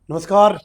नमस्कार।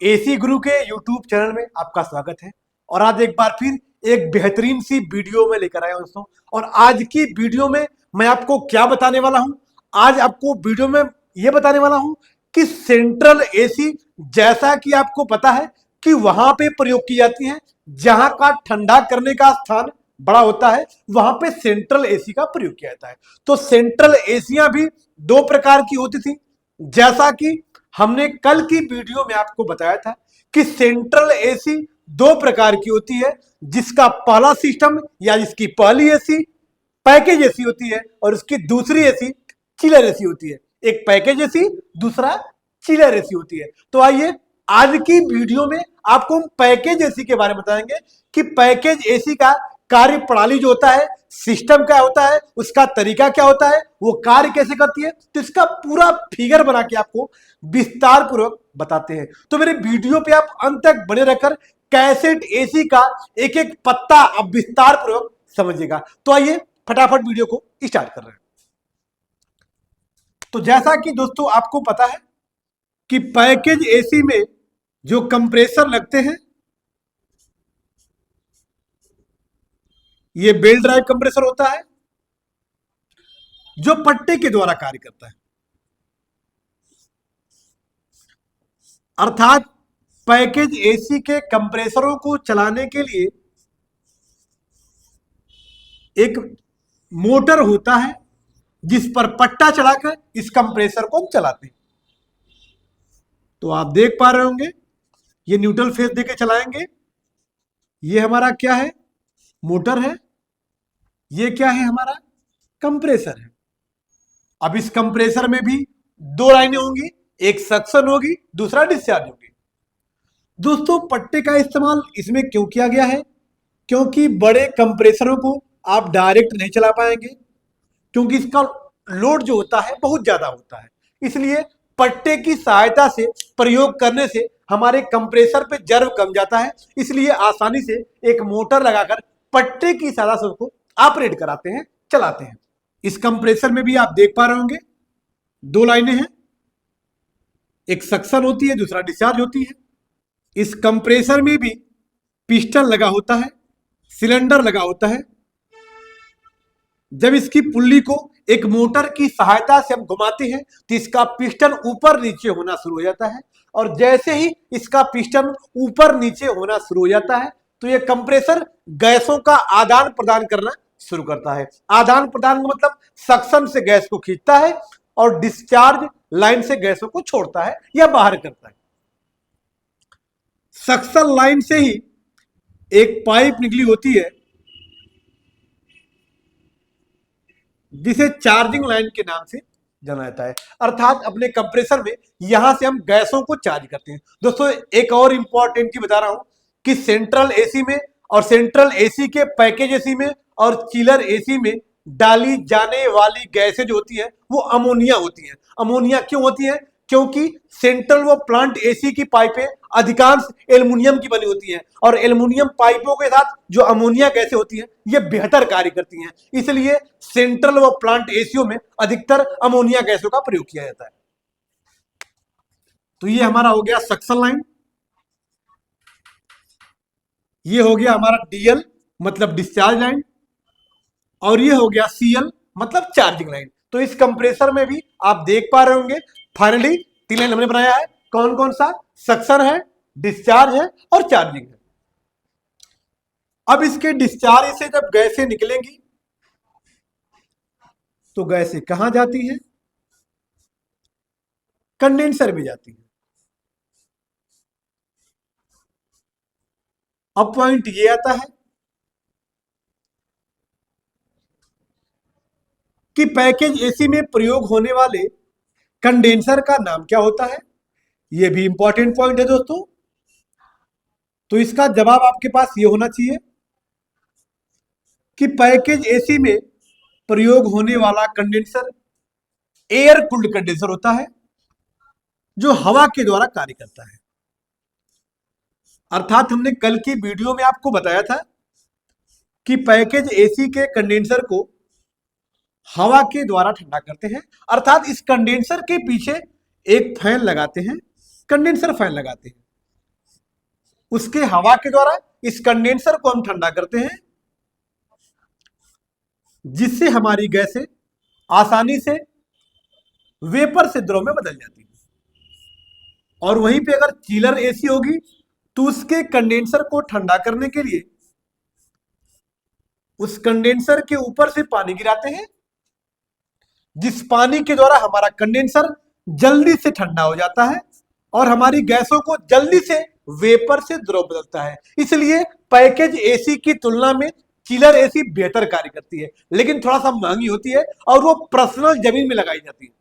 एसी गुरु के YouTube channel में आपका स्वागत है। और आज एक बार फिर एक बेहतरीन सी वीडियो में लेकर आया हूं दोस्तों। और आज की वीडियो में मैं आपको क्या बताने वाला हूं, आज आपको वीडियो में यह बताने वाला हूं कि सेंट्रल एसी, जैसा कि आपको पता है कि वहां पे प्रयोग की जाती है जहां का ठंडा करने का स्थान बड़ा होता है, वहां पे सेंट्रल एसी का प्रयोग किया जाता है। तो सेंट्रल एसियां भी दो प्रकार की होती थी, जैसा कि हमने कल की वीडियो में आपको बताया था कि सेंट्रल एसी दो प्रकार की होती है, जिसका पहला सिस्टम या जिसकी पहली एसी पैकेज एसी होती है और उसकी दूसरी एसी चिलर एसी होती है। एक पैकेज एसी, दूसरा चिलर एसी होती है। तो आइए आज की वीडियो में आपको हम पैकेज एसी के बारे में बताएंगे कि पैकेज एसी का कार्य प्रणाली जो होता है, सिस्टम क्या होता है, उसका तरीका क्या होता है, वो कार्य कैसे करती है, तो इसका पूरा फिगर बना के आपको विस्तार पूर्वक बताते हैं। तो मेरे वीडियो पे आप अंत तक बने रहकर कैसेट एसी का एक एक पत्ता अब विस्तार पूर्वक समझिएगा। तो आइए फटाफट वीडियो को स्टार्ट कर रहे हैं। तो जैसा कि दोस्तों आपको पता है कि पैकेज एसी में जो कंप्रेसर लगते हैं, ये बेल्ट ड्राइव कंप्रेसर होता है जो पट्टे के द्वारा कार्य करता है। अर्थात पैकेज एसी के कंप्रेसरों को चलाने के लिए एक मोटर होता है जिस पर पट्टा चढ़ाकर इस कंप्रेसर को हम चलाते हैं। तो आप देख पा रहे होंगे, ये न्यूट्रल फेस देके चलाएंगे। ये हमारा क्या है, मोटर है। ये क्या है, हमारा कंप्रेसर है। अब इस कंप्रेसर में भी दो लाइनें होंगी, एक सक्शन होगी, दूसरा डिस्चार्ज होगी। दोस्तों पट्टे का इस्तेमाल इसमें क्यों किया गया है, क्योंकि बड़े कंप्रेसरों को आप डायरेक्ट नहीं चला पाएंगे, क्योंकि इसका लोड जो होता है बहुत ज्यादा होता है। इसलिए पट्टे की सहायता से प्रयोग करने से हमारे कंप्रेसर पे जर्व कम जाता है। इसलिए आसानी से एक मोटर लगाकर पट्टे की सहायता से उसको ऑपरेट कराते हैं, चलाते हैं। इस कंप्रेसर में भी आप देख पा रहे होंगे दो लाइनें हैं, एक सक्शन होती है, दूसरा डिस्चार्ज होती है। इस कंप्रेसर में भी पिस्टन लगा होता है, सिलेंडर लगा होता है। जब इसकी पुल्ली को एक मोटर की सहायता से हम घुमाते हैं तो इसका पिस्टन ऊपर नीचे होना शुरू हो जाता है। और जैसे ही इसका पिस्टन ऊपर नीचे होना शुरू हो जाता है तो यह कंप्रेसर गैसों का आदान प्रदान करना शुरू करता है। आदान प्रदान का मतलब सक्शन से गैस को खींचता है और डिस्चार्ज लाइन से गैसों को छोड़ता है या बाहर करता है। सक्शन लाइन से ही एक पाइप निकली होती है जिसे चार्जिंग लाइन के नाम से जाना जाता है। अर्थात अपने कंप्रेसर में यहां से हम गैसों को चार्ज करते हैं। दोस्तों एक और इंपॉर्टेंट चीज बता रहा हूं कि सेंट्रल एसी में और सेंट्रल एसी के पैकेज एसी में और चिलर एसी में डाली जाने वाली गैसें जो होती है वो अमोनिया होती है। अमोनिया क्यों होती है, क्योंकि सेंट्रल वो प्लांट एसी की पाइपें अधिकांश एल्युमिनियम की बनी होती हैं और एल्युमिनियम पाइपों के साथ जो अमोनिया गैसें होती हैं ये बेहतर कार्य करती हैं। इसलिए सेंट्रल व प्लांट एसीओ में अधिकतर अमोनिया गैसों का प्रयोग किया जाता है। तो ये हमारा हो गया सक्शन लाइन, ये हो गया हमारा डीएल मतलब डिस्चार्ज लाइन, और ये हो गया सीएल मतलब चार्जिंग लाइन। तो इस कंप्रेसर में भी आप देख पा रहे होंगे फाइनली तीन लाइन हमने बनाया है। कौन कौन सा, सक्शन है, डिस्चार्ज है और चार्जिंग है। अब इसके डिस्चार्ज से जब गैसें निकलेंगी तो गैसें कहां जाती हैं, कंडेंसर में जाती है। अब पॉइंट ये आता है कि पैकेज एसी में प्रयोग होने वाले कंडेंसर का नाम क्या होता है। यह भी इंपॉर्टेंट पॉइंट है दोस्तों। तो इसका जवाब आपके पास यह होना चाहिए कि पैकेज एसी में प्रयोग होने वाला कंडेंसर एयर कूल्ड कंडेंसर होता है जो हवा के द्वारा कार्य करता है। अर्थात हमने कल की वीडियो में आपको बताया था कि पैकेज एसी के कंडेंसर को हवा के द्वारा ठंडा करते हैं। अर्थात इस कंडेंसर के पीछे एक फैन लगाते हैं कंडेंसर फैन लगाते हैं। उसके हवा के द्वारा इस कंडेंसर को हम ठंडा करते हैं, जिससे हमारी गैसें आसानी से वेपर से द्रव में बदल जाती है। और वहीं पे अगर चिलर एसी होगी तो उसके कंडेंसर को ठंडा करने के लिए उस कंडेंसर के ऊपर से पानी गिराते हैं, जिस पानी के द्वारा हमारा कंडेंसर जल्दी से ठंडा हो जाता है और हमारी गैसों को जल्दी से वेपर से द्रव बदलता है। इसलिए पैकेज एसी की तुलना में चिलर एसी बेहतर कार्य करती है, लेकिन थोड़ा सा महंगी होती है और वो पर्सनल जमीन में लगाई जाती है,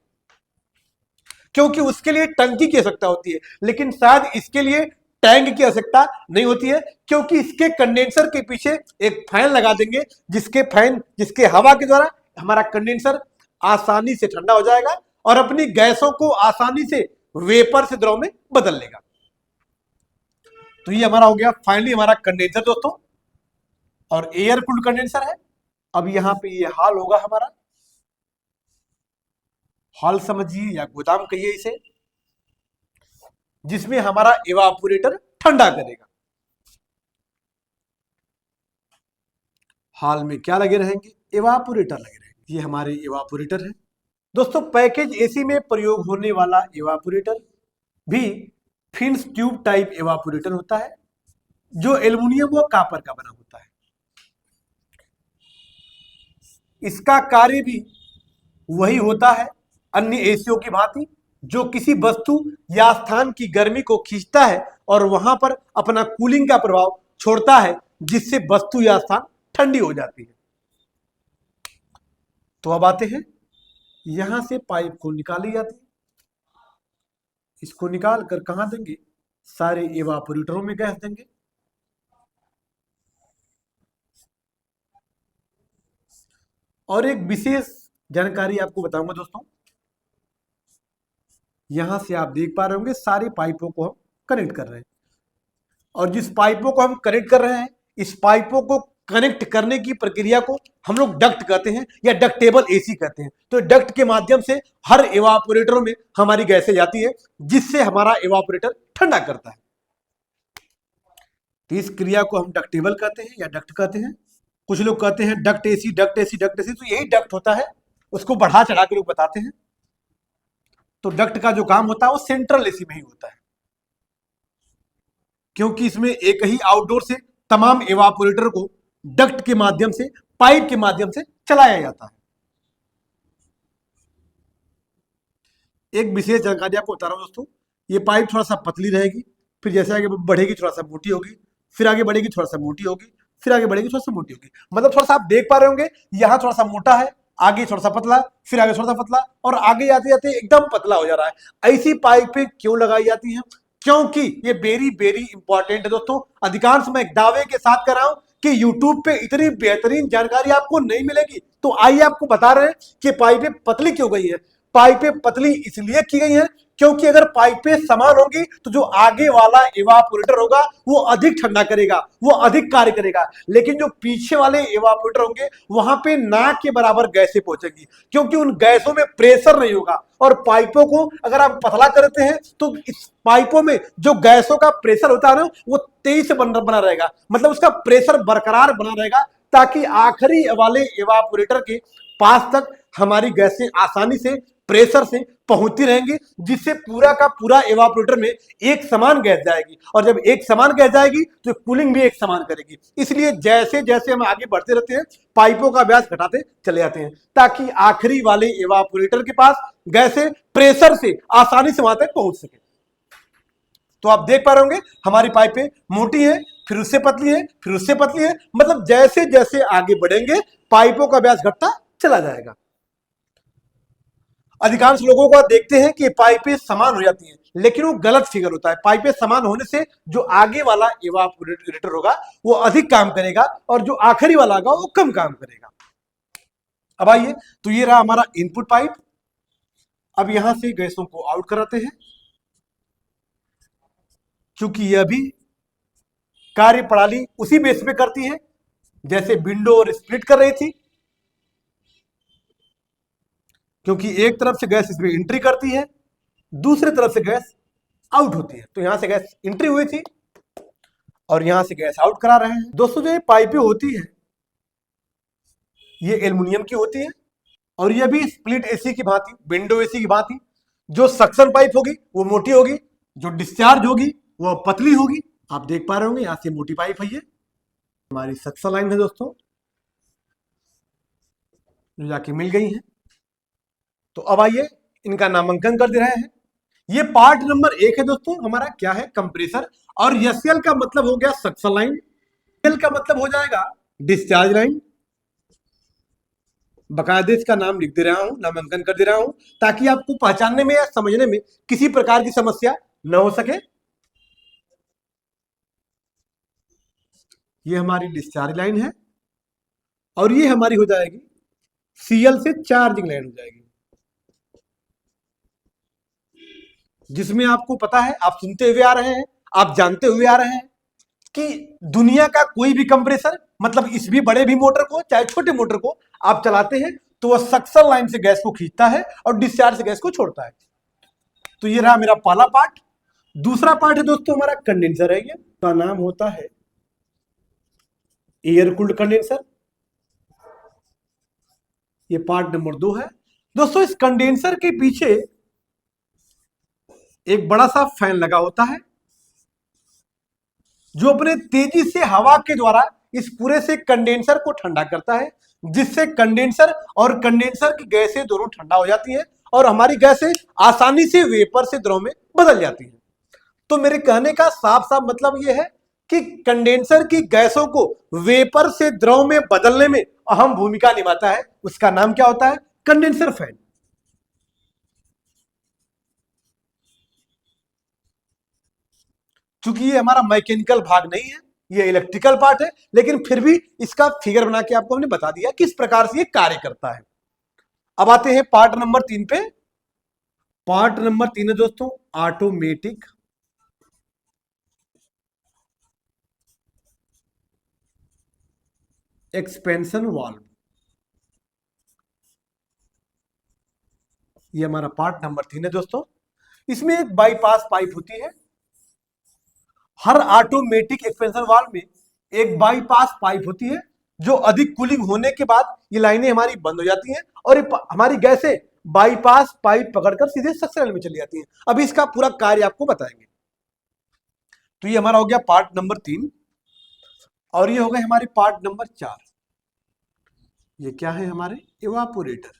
क्योंकि उसके लिए टंकी की आवश्यकता होती है। लेकिन शायद इसके लिए टैंक की आवश्यकता नहीं होती है, क्योंकि इसके कंडेंसर के पीछे एक फैन लगा देंगे, जिसके हवा के द्वारा हमारा कंडेंसर आसानी से ठंडा हो जाएगा और अपनी गैसों को आसानी से वेपर से द्रव में बदल लेगा। तो ये हमारा हो गया फाइनली हमारा कंडेंसर दोस्तों, और एयर कूल्ड कंडेंसर है। अब यहां पे ये हॉल होगा हमारा, हॉल समझिए या गोदाम कहिए इसे, जिसमें हमारा इवापोरेटर ठंडा करेगा। हॉल में क्या लगे रहेंगे? इवापोरेटर लगे रहेंगे। ये हमारे इवापोरेटर है दोस्तों। पैकेज एसी में प्रयोग होने वाला इवापोरेटर भी फिन्स ट्यूब टाइप इवापोरेटर होता है, जो एल्युमिनियम व कॉपर का बना होता है। इसका कार्य भी वही होता है अन्य एसीओ की भांति, जो किसी वस्तु या स्थान की गर्मी को खींचता है और वहां पर अपना कूलिंग का प्रभाव छोड़ता है, जिससे वस्तु या स्थान ठंडी हो जाती है। तो अब आते हैं, यहां से पाइप को निकाली जाती है। इसको निकाल कर कहां देंगे? सारे इवापोरेटरों में गैस देंगे। और एक विशेष जानकारी आपको बताऊंगा दोस्तों, यहां से आप देख पा रहे होंगे सारी पाइपों को हम कनेक्ट कर रहे हैं, और जिस पाइपों को हम कनेक्ट कर रहे हैं, इस पाइपों को कनेक्ट करने की प्रक्रिया को हम लोग डक्ट कहते हैं या डक्टेबल एसी कहते हैं। तो डक्ट के माध्यम से हर इवापोरेटरों में हमारी गैसें जाती है, जिससे हमारा इवापोरेटर ठंडा करता है। तो इस क्रिया को हम डक्टेबल कहते हैं या डक्ट कहते हैं। कुछ लोग कहते हैं duct AC duct AC duct AC, तो यही डक्ट होता है, उसको बढ़ा चढ़ा के लोग बताते हैं। तो डक्ट का जो काम होता है वो सेंट्रल एसी में ही होता है, क्योंकि इसमें एक ही आउटडोर से तमाम इवापोरेटर को डक्ट के माध्यम से, पाइप के माध्यम से चलाया जाता है। एक विशेष जानकारी आपको बता रहा हूं दोस्तों, ये पाइप थोड़ा सा पतली रहेगी, फिर जैसे आगे बढ़ेगी थोड़ा सा मोटी होगी, फिर आगे बढ़ेगी थोड़ा सा मोटी होगी, फिर आगे बढ़ेगी थोड़ा सा मोटी होगी। मतलब थोड़ा सा आप देख पा रहे होंगे, यहां थोड़ा सा मोटा है, आगे थोड़ा सा पतला, फिर आगे थोड़ा सा पतला, और आगे जाते जाते एकदम पतला हो जा रहा है। ऐसी पाइपें क्यों लगाई जाती हैं? क्योंकि ये वेरी वेरी इंपॉर्टेंट है दोस्तों। अधिकांश मैं दावे के साथ कर रहा हूं कि YouTube पे इतनी बेहतरीन जानकारी आपको नहीं मिलेगी। तो आइए आपको बता रहे हैं कि पाइपें पतली क्यों गई है। पाइपें पतली इसलिए की गई हैं क्योंकि अगर पाइपें समान होंगी तो जो आगे वाला इवापोरेटर होगा वो अधिक ठंडा करेगा, वो अधिक कार्य करेगा। लेकिन जो पीछे वाले इवापोरेटर होंगे वहां पे ना के बराबर गैसें पहुंचेगी, क्योंकि उन गैसों में प्रेशर नहीं होगा। और पाइपों को अगर आप पतला करते हैं तो इस पाइपों में जो गैसों का प्रेशर होता है ना, वो तेज से बना रहेगा, मतलब उसका प्रेशर बरकरार बना रहेगा, ताकि आखिरी वाले इवापोरेटर के पास तक हमारी गैसें आसानी से प्रेशर से पहुंचती रहेंगी, जिससे पूरा का पूरा इवापोरेटर में एक समान गैस जाएगी। और जब एक समान गैस जाएगी तो कूलिंग भी एक समान करेगी। इसलिए जैसे जैसे हम आगे बढ़ते रहते हैं, पाइपों का व्यास घटाते चले जाते हैं, ताकि आखिरी वाले इवापोरेटर के पास गैसें प्रेशर से आसानी से वहां तक पहुंच सके। तो आप देख पा रहे होंगे हमारी पाइपें मोटी है, फिर उससे पतली है, फिर उससे पतली है, मतलब जैसे जैसे आगे बढ़ेंगे पाइपों का व्यास घटता चला जाएगा। अधिकांश लोगों को देखते हैं कि पाइपें समान हो जाती हैं, लेकिन वो गलत फिगर होता है। पाइपें समान होने से जो आगे वाला इवापोरेटर होगा वो अधिक काम करेगा और जो आखिरी वाला होगा वो कम काम करेगा। अब आइए, तो ये रहा हमारा इनपुट पाइप। अब यहां से गैसों को आउट कराते हैं, क्योंकि यह भी कार्य प्रणाली उसी बेस पे करती है जैसे विंडो और स्प्लिट कर रही थी, क्योंकि एक तरफ से गैस इसमें एंट्री करती है, दूसरी तरफ से गैस आउट होती है। तो यहां से गैस एंट्री हुई थी और यहां से गैस आउट करा रहे हैं। दोस्तों जो ये पाइपें होती है ये एल्युमिनियम की होती है और ये भी स्प्लिट एसी की भांति, विंडो एसी की भांति। जो सक्शन पाइप होगी वो मोटी होगी, जो डिस्चार्ज होगी वो पतली होगी। आप देख पा रहे होंगे यहां से मोटी पाइप है, ये हमारी सक्शन लाइन है दोस्तों, जो जाके मिल गई है। तो अब आइए इनका नामांकन कर दे रहे हैं। ये पार्ट नंबर 1 है दोस्तों हमारा, क्या है, कंप्रेसर। और एसएल का मतलब हो गया सक्शन लाइन, एल का मतलब हो जाएगा डिस्चार्ज लाइन। बाकायदे इसका नाम लिख दे रहा हूं, नामांकन कर दे रहा हूं, ताकि आपको पहचानने में या समझने में किसी प्रकार की समस्या न हो सके। ये हमारी डिस्चार्ज लाइन है और ये हमारी हो जाएगी सीएल से चार्जिंग लाइन हो जाएगी, जिसमें आपको पता है, आप सुनते हुए आ रहे हैं, आप जानते हुए आ रहे हैं कि दुनिया का कोई भी कंप्रेसर, मतलब इस भी बड़े भी मोटर को चाहे छोटे मोटर को आप चलाते हैं तो वह सक्शन लाइन से गैस को खींचता है और डिस्चार्ज से गैस को छोड़ता है। तो ये रहा मेरा पहला पार्ट। दूसरा पार्ट है दोस्तों हमारा कंडेंसर है, ये का नाम होता है एयर कूल्ड कंडेंसर। ये पार्ट नंबर 2 है दोस्तों। इस कंडेंसर के पीछे एक बड़ा सा फैन लगा होता है जो अपने तेजी से हवा के द्वारा इस पूरे से कंडेंसर को ठंडा करता है, जिससे कंडेंसर और कंडेंसर की गैसें दोनों ठंडा हो जाती हैं और हमारी गैसें आसानी से वेपर से द्रव में बदल जाती हैं। तो मेरे कहने का साफ साफ मतलब यह है कि कंडेंसर की गैसों को वेपर से द्रव में बदलने में अहम भूमिका निभाता है। उसका नाम क्या होता है? Condenser fan. चूंकि ये हमारा मैकेनिकल भाग नहीं है, ये इलेक्ट्रिकल पार्ट है, लेकिन फिर भी इसका फिगर बना के आपको हमने बता दिया किस प्रकार से ये कार्य करता है। अब आते हैं पार्ट नंबर 3 पे। पार्ट नंबर 3 है दोस्तों ऑटोमेटिक एक्सपेंशन वाल्व। ये हमारा पार्ट नंबर 3 है दोस्तों। इसमें एक बाईपास पाइप होती है। हर ऑटोमेटिक एक्सपेंशन वाल्व में एक बाईपास पाइप होती है, जो अधिक कूलिंग होने के बाद ये लाइनें हमारी बंद हो जाती हैं और हमारी गैसें बाईपास पाइप पकड़कर सीधे सक्शन में चली जाती हैं। अभी इसका पूरा कार्य आपको बताएंगे। तो ये हमारा हो गया पार्ट नंबर 3 और ये हो गए हमारे पार्ट नंबर 4। ये क्या है? हमारे इवापोरेटर।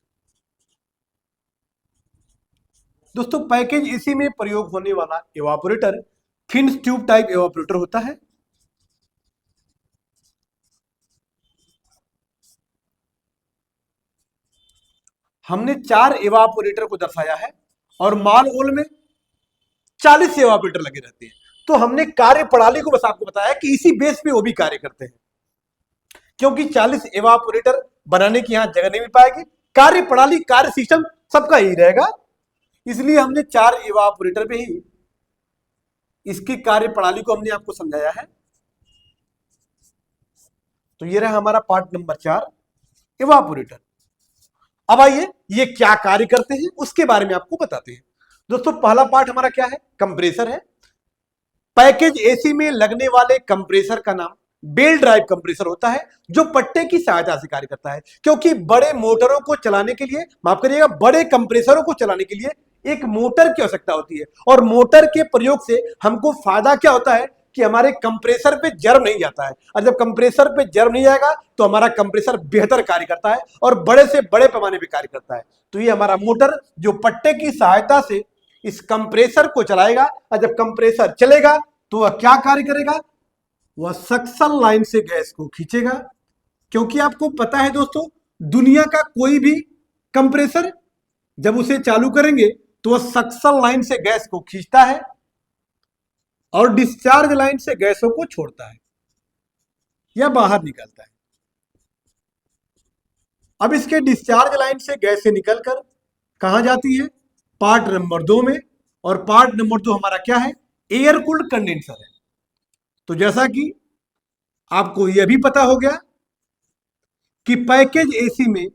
दोस्तों पैकेज एसी में प्रयोग होने वाला evaporator fins tube type evaporator होता है। हमने 4 इवापोरेटर को दर्शाया है और माल ओल में 40 इवापोरेटर लगे रहते हैं। तो हमने कार्य प्रणाली को बस आपको बताया कि इसी बेस पे वो भी कार्य करते हैं, क्योंकि 40 इवापोरेटर बनाने की यहां जगह नहीं मिल पाएगी। कार्य प्रणाली, कार्य सिस्टम सबका ही रहेगा, इसलिए हमने 4 इवापोरेटर पे ही इसकी कार्य प्रणाली को हमने आपको समझाया है। तो ये रहा हमारा पार्ट नंबर 4 इवापोरेटर। अब आइए ये क्या कार्य करते हैं उसके बारे में आपको बताते हैं। दोस्तों पहला पार्ट हमारा क्या है? कंप्रेसर है। पैकेज एसी में लगने वाले कंप्रेसर का नाम बेल ड्राइव कंप्रेसर होता है, जो पट्टे की सहायता से कार्य करता है। क्योंकि बड़े मोटरों को चलाने के लिए, माफ करिएगा, बड़े कंप्रेसरों को चलाने के लिए एक मोटर की आवश्यकता होती है और मोटर के प्रयोग से हमको फायदा क्या होता है कि हमारे कंप्रेसर पे जर्म नहीं जाता है, और जब कंप्रेसर पे जर्म नहीं जाएगा तो हमारा कंप्रेसर बेहतर कार्य करता है और बड़े से बड़े पैमाने पे कार्य करता है। तो ये हमारा मोटर जो पट्टे की सहायता से इस कंप्रेसर को चलाएगा, और जब कंप्रेसर चलेगा तो वह क्या कार्य करेगा? वह सक्शन लाइन से गैस को खींचेगा। क्योंकि आपको पता है दोस्तों, दुनिया का कोई भी कंप्रेसर जब उसे चालू करेंगे तो वह सक्शन लाइन से गैस को खींचता है और डिस्चार्ज लाइन से गैसों को छोड़ता है या बाहर निकलता है। अब इसके डिस्चार्ज लाइन से गैसें निकलकर कहां जाती है? पार्ट नंबर 2 में। और पार्ट नंबर 2 हमारा क्या है? एयर कूल्ड कंडेंसर है। तो जैसा कि आपको यह भी पता हो गया कि पैकेज एसी में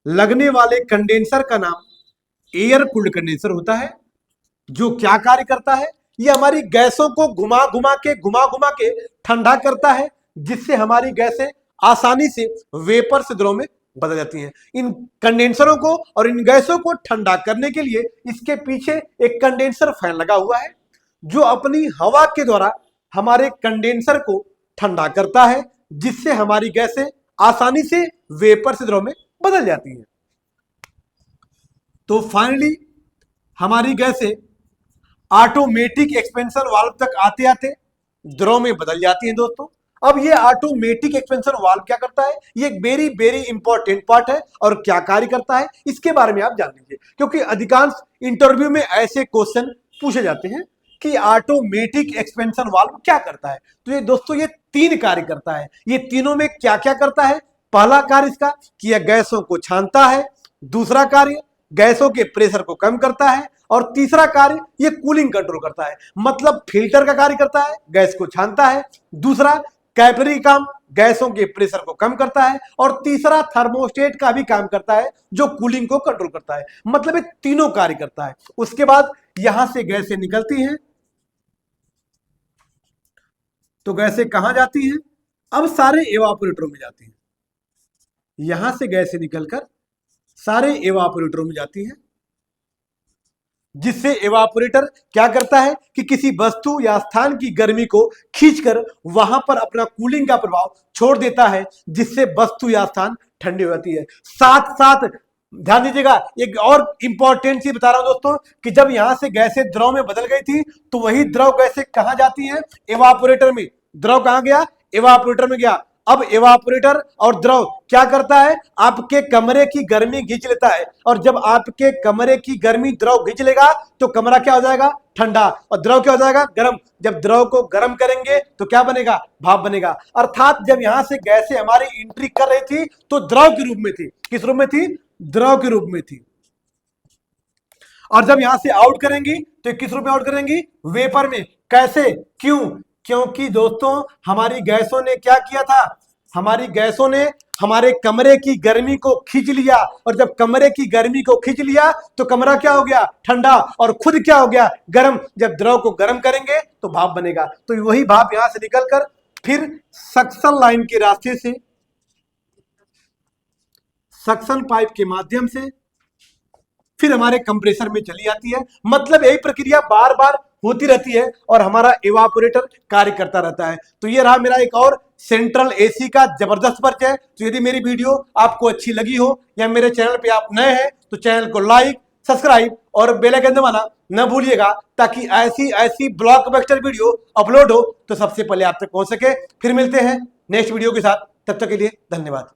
लगने वाले कंडेंसर का नाम एयर कूल्ड कंडेंसर होता है, जो क्या कार्य करता है, ये हमारी गैसों को घुमा घुमा के ठंडा करता है, जिससे हमारी गैसें आसानी से वेपर से द्रव में बदल जाती हैं। इन कंडेंसरों को और इन गैसों को ठंडा करने के लिए इसके पीछे एक कंडेंसर फैन लगा हुआ है, जो अपनी हवा के द्वारा हमारे कंडेंसर को ठंडा करता है, जिससे हमारी गैसें आसानी से वेपर से द्रव में बदल जाती हैं। तो फाइनली हमारी गैसें ऑटोमेटिक एक्सपेंशन वाल्व तक आते आते द्रव में बदल जाती हैं दोस्तों। अब ये ऑटोमेटिक एक्सपेंशन वाल्व क्या करता है, ये एक वेरी वेरी इंपॉर्टेंट पार्ट है और क्या कार्य करता है इसके बारे में आप जान लीजिए, क्योंकि अधिकांश इंटरव्यू में ऐसे क्वेश्चन पूछे जाते हैं कि ऑटोमेटिक एक्सपेंशन वाल्व क्या करता है। तो ये दोस्तों ये 3 कार्य करता है। ये तीनों में क्या क्या करता है? पहला कार्य इसका कि यह गैसों को छानता है, दूसरा कार्य गैसों के प्रेशर को कम करता है, और तीसरा कार्य ये कूलिंग कंट्रोल करता है। मतलब फिल्टर का कार्य करता है, गैस को छानता है, दूसरा कैपिलरी काम गैसों के प्रेशर को कम करता है, और तीसरा थर्मोस्टेट का भी काम करता है जो कूलिंग को कंट्रोल करता है। मतलब ये तीनों कार्य करता है। उसके बाद यहां से गैसें निकलती हैं, तो गैसें कहां जाती हैं? अब सारे एवापोरेटरों में जाती हैं। यहां से गैसें निकलकर सारे एवापोरेटरों में जाती हैं, जिससे एवापोरेटर क्या करता है कि किसी वस्तु या स्थान की गर्मी को खींचकर वहां पर अपना कूलिंग का प्रभाव छोड़ देता है, जिससे वस्तु या स्थान ठंडी हो जाती है। साथ साथ ध्यान दीजिएगा, एक और इंपॉर्टेंट चीज बता रहा हूं दोस्तों कि जब यहां से गैसें द्रव में बदल गई थी, तो वही द्रव गैसें कहां जाती हैं? एवापोरेटर में। द्रव कहां गया? एवापोरेटर में गया। अब एवापोरेटर और द्रव क्या करता है? आपके कमरे की गर्मी खींच लेता है, और जब आपके कमरे की गर्मी द्रव खींच लेगा तो कमरा क्या हो जाएगा? ठंडा, और द्रव क्या हो जाएगा? गर्म। जब द्रव को गर्म करेंगे तो क्या बनेगा? भाप बनेगा। अर्थात जब यहां से गैसें हमारी एंट्री कर रही थी तो द्रव के रूप में थी। किस रूप में थी? द्रव के रूप में थी। और जब यहां से आउट करेंगी तो किस रूप में आउट करेंगी? वेपर में। कैसे? क्यों? क्योंकि दोस्तों हमारी गैसों ने क्या किया था? हमारी गैसों ने हमारे कमरे की गर्मी को खींच लिया, और जब कमरे की गर्मी को खींच लिया तो कमरा क्या हो गया? ठंडा, और खुद क्या हो गया? गर्म। जब द्रव को गर्म करेंगे तो भाप बनेगा। तो वही भाप यहां से निकलकर फिर सक्शन लाइन के रास्ते से, सक्शन पाइप के माध्यम से फिर हमारे कंप्रेसर में चली जाती है। मतलब यही प्रक्रिया बार बार होती रहती है और हमारा एवापोरेटर कार्य करता रहता है। तो ये रहा मेरा एक और सेंट्रल एसी का जबरदस्त परिचय। तो यदि मेरी वीडियो आपको अच्छी लगी हो या मेरे चैनल पे आप नए हैं तो चैनल को लाइक, सब्सक्राइब और बेल आइकन दबाना न भूलिएगा, ताकि ऐसी ऐसी ब्लॉकबस्टर वीडियो अपलोड हो तो सबसे पहले आप तक पहुंच सके। फिर मिलते हैं नेक्स्ट वीडियो के साथ, तब तक के लिए धन्यवाद।